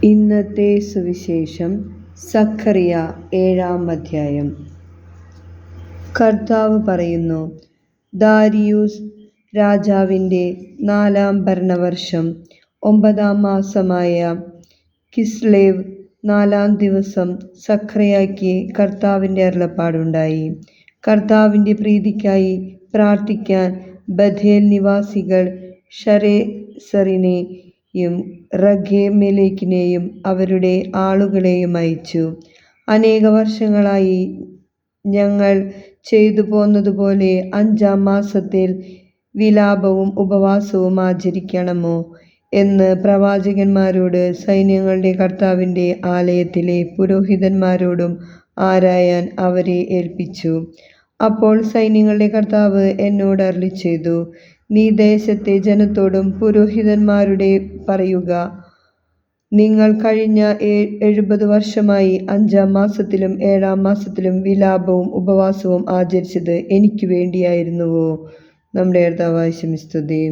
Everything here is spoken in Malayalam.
ഇന്നത്തെ സുവിശേഷം സഖറിയ 7-ാം അധ്യായം. കർത്താവ് പറയുന്നു, ദാരിയൂസ് രാജാവിൻ്റെ 4-ാം ഭരണവർഷം 9-ാം മാസമായ കിസ്ലേവ് 4-ാം ദിവസം സഖറിയായ്ക്ക് കർത്താവിൻ്റെ അരുളപ്പാടുണ്ടായി. കർത്താവിൻ്റെ പ്രീതിക്കായി പ്രാർത്ഥിക്കാൻ ബഥേൽ നിവാസികൾ ശരേസറിനെയും റഗേമെലേക്കിനെയും അവരുടെ ആളുകളെയും അയച്ചു. അനേക വർഷങ്ങളായി ഞങ്ങൾ ചെയ്തു പോന്നതുപോലെ 5-ാം മാസത്തിൽ വിലാപവും ഉപവാസവും ആചരിക്കണമോ എന്ന് പ്രവാചകന്മാരോട് സൈന്യങ്ങളുടെ കർത്താവിൻ്റെ ആലയത്തിലെ പുരോഹിതന്മാരോടും ആരായാൻ അവരെ ഏൽപ്പിച്ചു. അപ്പോൾ സൈന്യങ്ങളുടെ കർത്താവ് എന്നോട് അരുളിച്ചെയ്തു, നീ ദേശത്തെ ജനത്തോടും പുരോഹിതന്മാരോട് പറയുക, നിങ്ങൾ കഴിഞ്ഞ 70 വർഷമായി 5-ാം മാസത്തിലും 7-ാം മാസത്തിലും വിലാപവും ഉപവാസവും ആചരിച്ചത് എനിക്ക് വേണ്ടിയായിരുന്നുവോ? നമ്മുടെ കർത്താവായ യേശുവേ സ്തുതി.